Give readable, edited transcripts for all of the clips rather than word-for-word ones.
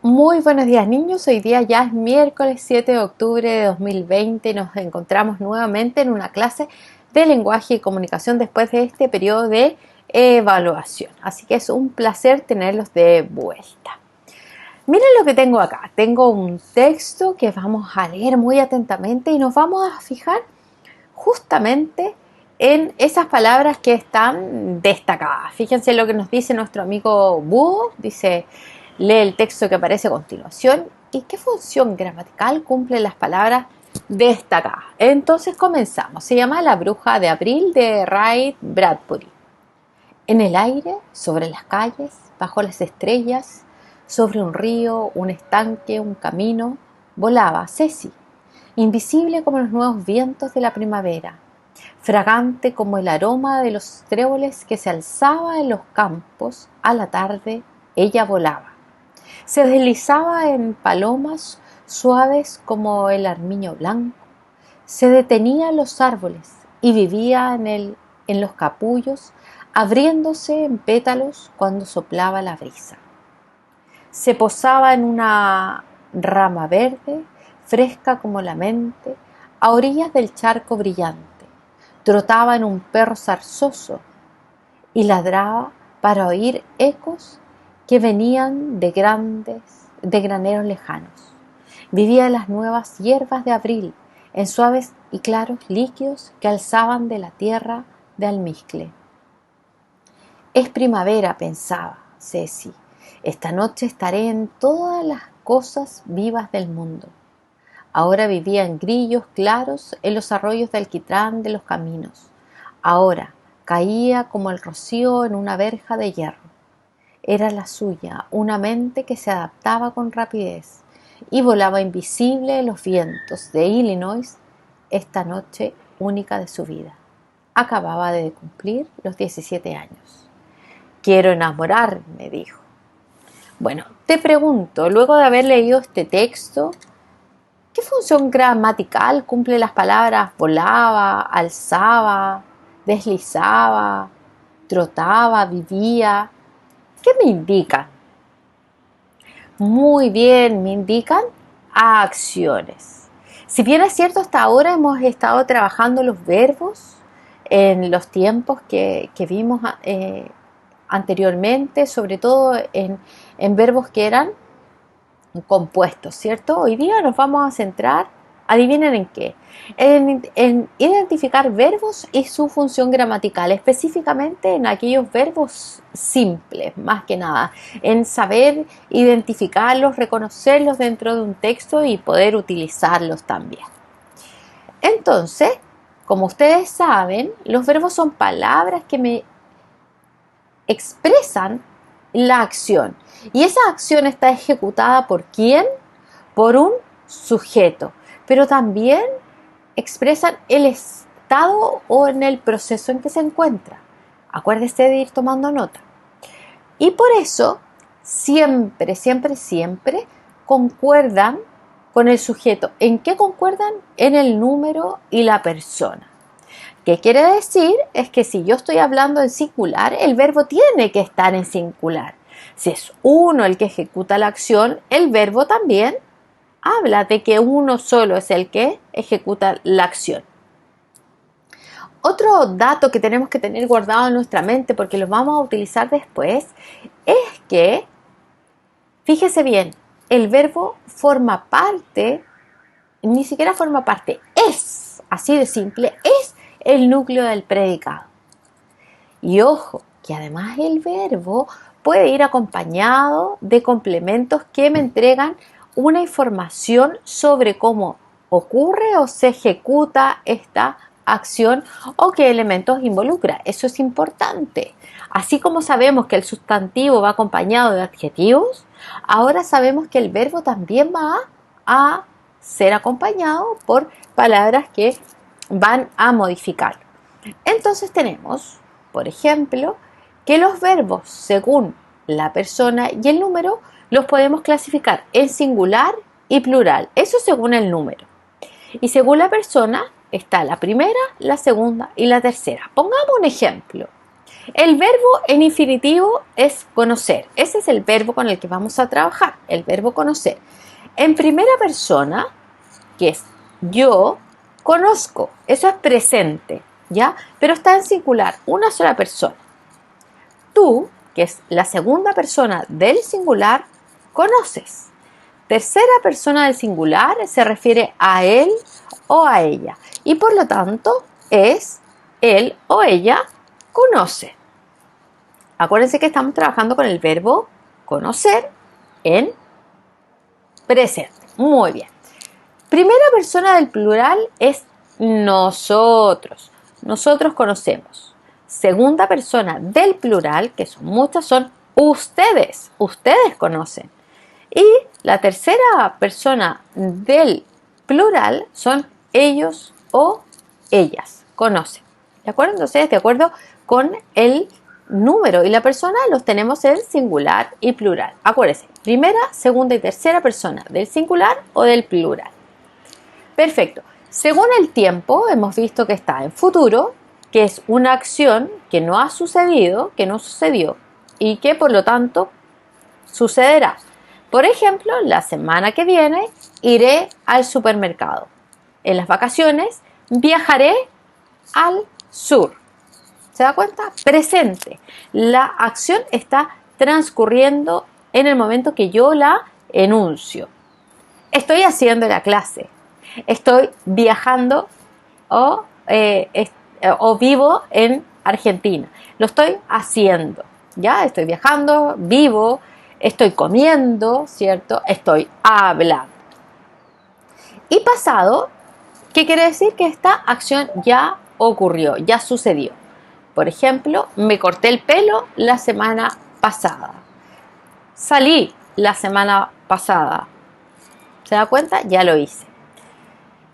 Muy buenos días niños, hoy día ya es miércoles 7 de octubre de 2020 y nos encontramos nuevamente en una clase de lenguaje y comunicación después de este periodo de evaluación. Así que es un placer tenerlos de vuelta. Miren lo que tengo acá, tengo un texto que vamos a leer muy atentamente y nos vamos a fijar justamente en esas palabras que están destacadas. Fíjense lo que nos dice nuestro amigo Búho, dice: lee el texto que aparece a continuación y qué función gramatical cumplen las palabras destacadas. Entonces comenzamos. Se llama La bruja de abril de Ray Bradbury. En el aire, sobre las calles, bajo las estrellas, sobre un río, un estanque, un camino, volaba Ceci, invisible como los nuevos vientos de la primavera, fragante como el aroma de los tréboles que se alzaba en los campos a la tarde. Ella volaba. Se deslizaba en palomas suaves como el armiño blanco, se detenía en los árboles y vivía en los capullos, abriéndose en pétalos cuando soplaba la brisa. Se posaba en una rama verde, fresca como la mente, a orillas del charco brillante. Trotaba en un perro zarzoso y ladraba para oír ecos que venían de graneros lejanos. Vivía en las nuevas hierbas de abril, en suaves y claros líquidos que alzaban de la tierra de almizcle. Es primavera, pensaba Ceci. Esta noche estaré en todas las cosas vivas del mundo. Ahora vivía en grillos claros en los arroyos de alquitrán de los caminos. Ahora caía como el rocío en una verja de hierro. Era la suya, una mente que se adaptaba con rapidez y volaba invisible en los vientos de Illinois esta noche única de su vida. Acababa de cumplir los 17 años. Quiero enamorarme, dijo. Bueno, te pregunto, luego de haber leído este texto, ¿qué función gramatical cumple las palabras volaba, alzaba, deslizaba, trotaba, vivía? ¿Qué me indican? Muy bien, me indican acciones. Si bien es cierto, hasta ahora hemos estado trabajando los verbos en los tiempos que vimos anteriormente, sobre todo en verbos que eran compuestos, ¿cierto? Hoy día nos vamos a centrar, adivinen en qué, en identificar verbos y su función gramatical, específicamente en aquellos verbos simples, más que nada, en saber identificarlos, reconocerlos dentro de un texto y poder utilizarlos también. Entonces, como ustedes saben, los verbos son palabras que me expresan la acción. Y esa acción está ejecutada ¿por quién? Por un sujeto. Pero también expresan el estado o en el proceso en que se encuentra. Acuérdese de ir tomando nota. Y por eso siempre, siempre, siempre concuerdan con el sujeto. ¿En qué concuerdan? En el número y la persona. ¿Qué quiere decir? Es que si yo estoy hablando en singular, el verbo tiene que estar en singular. Si es uno el que ejecuta la acción, el verbo también habla de que uno solo es el que ejecuta la acción. Otro dato que tenemos que tener guardado en nuestra mente, porque lo vamos a utilizar después, es que, fíjese bien, el verbo forma parte, ni siquiera forma parte, es, así de simple, es el núcleo del predicado. Y ojo, que además el verbo puede ir acompañado de complementos que me entregan una información sobre cómo ocurre o se ejecuta esta acción o qué elementos involucra. Eso es importante. Así como sabemos que el sustantivo va acompañado de adjetivos, ahora sabemos que el verbo también va a ser acompañado por palabras que van a modificar. Entonces tenemos, por ejemplo, que los verbos según la persona y el número los podemos clasificar en singular y plural. Eso según el número. Y según la persona está la primera, la segunda y la tercera. Pongamos un ejemplo. El verbo en infinitivo es conocer. Ese es el verbo con el que vamos a trabajar, el verbo conocer. En primera persona, que es yo, conozco. Eso es presente, ¿ya? Pero está en singular, una sola persona. Tú, que es la segunda persona del singular, conoces. Tercera persona del singular se refiere a él o a ella. Y por lo tanto, es él o ella conoce. Acuérdense que estamos trabajando con el verbo conocer en presente. Muy bien. Primera persona del plural es nosotros. Nosotros conocemos. Segunda persona del plural, que son muchas, son ustedes. Ustedes conocen. Y la tercera persona del plural son ellos o ellas. Conocen. ¿De acuerdo? Entonces, de acuerdo con el número y la persona, los tenemos en singular y plural. Acuérdense, primera, segunda y tercera persona del singular o del plural. Perfecto. Según el tiempo, hemos visto que está en futuro, que es una acción que no ha sucedido, que no sucedió y que por lo tanto sucederá. Por ejemplo, la semana que viene iré al supermercado. En las vacaciones viajaré al sur. ¿Se da cuenta? Presente. La acción está transcurriendo en el momento que yo la enuncio. Estoy haciendo la clase. Estoy viajando o vivo en Argentina. Lo estoy haciendo. Ya estoy viajando, vivo, estoy comiendo, ¿cierto? Estoy hablando. Y pasado, ¿qué quiere decir? Que esta acción ya ocurrió, ya sucedió. Por ejemplo, me corté el pelo la semana pasada. Salí la semana pasada. ¿Se da cuenta? Ya lo hice.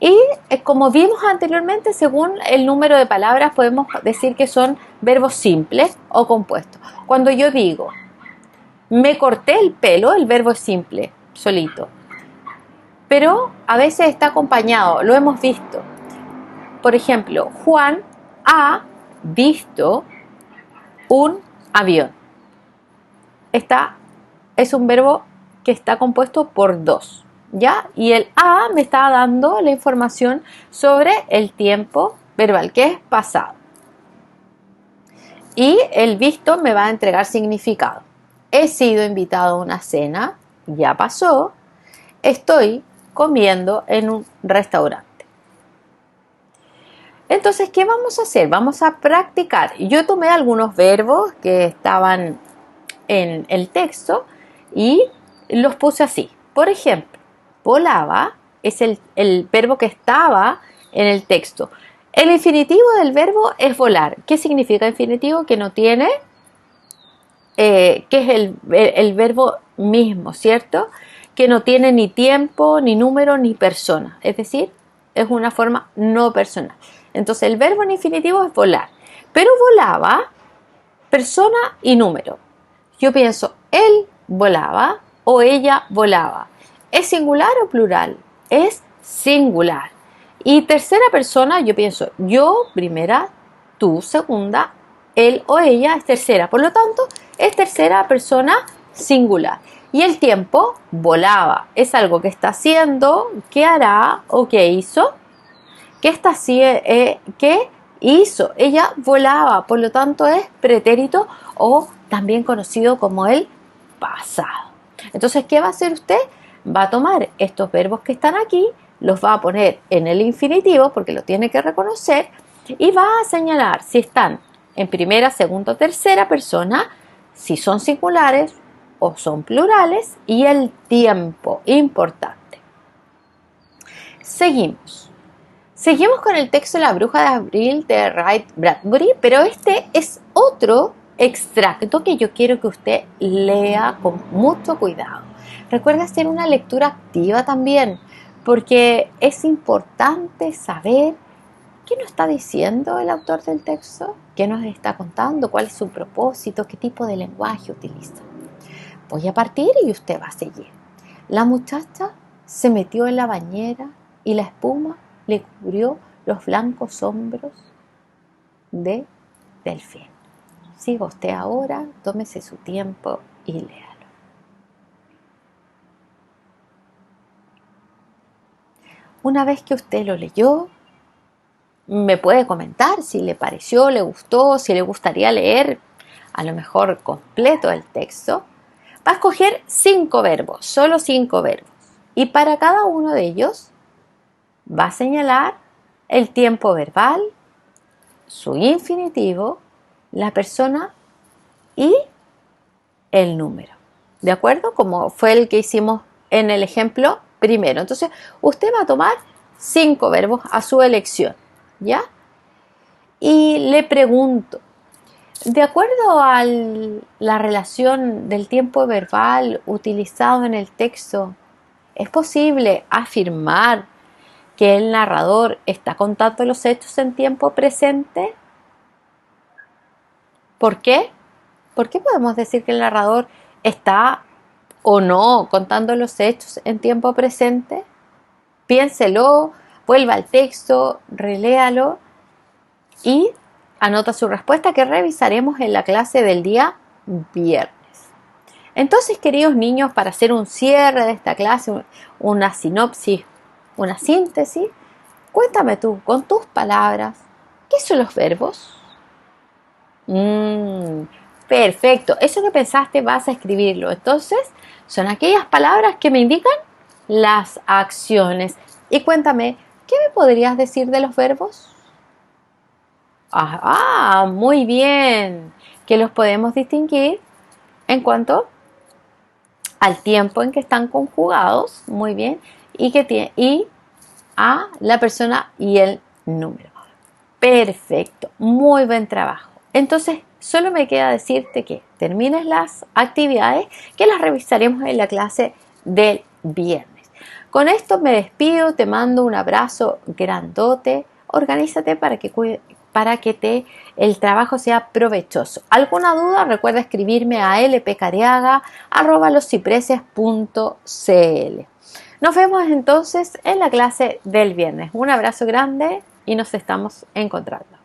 Y como vimos anteriormente, según el número de palabras, podemos decir que son verbos simples o compuestos. Cuando yo digo, me corté el pelo, el verbo es simple, solito. Pero a veces está acompañado, lo hemos visto. Por ejemplo, Juan ha visto un avión. Es un verbo que está compuesto por dos. ¿Ya? Y el a me está dando la información sobre el tiempo verbal, que es pasado. Y el visto me va a entregar significado. He sido invitado a una cena, ya pasó. Estoy comiendo en un restaurante. Entonces, ¿qué vamos a hacer? Vamos a practicar. Yo tomé algunos verbos que estaban en el texto y los puse así. Por ejemplo, volaba es el verbo que estaba en el texto. El infinitivo del verbo es volar. ¿Qué significa infinitivo? Que no tiene, que es el verbo mismo, ¿cierto? Que no tiene ni tiempo, ni número, ni persona. Es decir, es una forma no personal. Entonces, el verbo en infinitivo es volar. Pero volaba, persona y número. Yo pienso, él volaba o ella volaba. ¿Es singular o plural? Es singular. Y tercera persona, yo pienso, yo primera, tú segunda, él o ella es tercera. Por lo tanto, es tercera persona singular. Y el tiempo volaba. Es algo que está haciendo, que hará o que hizo. ¿Qué está haciendo? ¿Qué hizo? Ella volaba. Por lo tanto, es pretérito o también conocido como el pasado. Entonces, ¿qué va a hacer usted? Va a tomar estos verbos que están aquí, los va a poner en el infinitivo porque lo tiene que reconocer y va a señalar si están en primera, segunda o tercera persona, si son singulares o son plurales y el tiempo, importante. Seguimos con el texto de La bruja de abril de Ray Bradbury, pero este es otro extracto que yo quiero que usted lea con mucho cuidado. Recuerda hacer una lectura activa también, porque es importante saber qué nos está diciendo el autor del texto, qué nos está contando, cuál es su propósito, qué tipo de lenguaje utiliza. Voy a partir y usted va a seguir. La muchacha se metió en la bañera y la espuma le cubrió los blancos hombros de Delfín. siga usted ahora, tómese su tiempo y léalo. Una vez que usted lo leyó, me puede comentar si le pareció, le gustó, si le gustaría leer a lo mejor completo el texto. Va a escoger 5 verbos, solo 5 verbos. Y para cada uno de ellos va a señalar el tiempo verbal, su infinitivo, la persona y el número. ¿De acuerdo? Como fue el que hicimos en el ejemplo primero. Entonces, usted va a tomar 5 verbos a su elección, ¿ya? Y le pregunto, de acuerdo a la relación del tiempo verbal utilizado en el texto, ¿es posible afirmar que el narrador está contando los hechos en tiempo presente? ¿Por qué? ¿Por qué podemos decir que el narrador está o no contando los hechos en tiempo presente? Piénselo, vuelva al texto, reléalo y anota su respuesta que revisaremos en la clase del día viernes. Entonces, queridos niños, para hacer un cierre de esta clase, una sinopsis, una síntesis, cuéntame tú, con tus palabras, ¿qué son los verbos? Perfecto, eso que pensaste vas a escribirlo. Entonces, son aquellas palabras que me indican las acciones. Y cuéntame, ¿qué me podrías decir de los verbos? Muy bien, que los podemos distinguir en cuanto al tiempo en que están conjugados, muy bien, y a la persona y el número. Perfecto, muy buen trabajo. Entonces, solo me queda decirte que termines las actividades que las revisaremos en la clase del viernes. Con esto me despido, te mando un abrazo grandote. Organízate para que el trabajo sea provechoso. ¿Alguna duda? Recuerda escribirme a lpcareaga@loscipreses.cl. Nos vemos entonces en la clase del viernes. Un abrazo grande y nos estamos encontrando.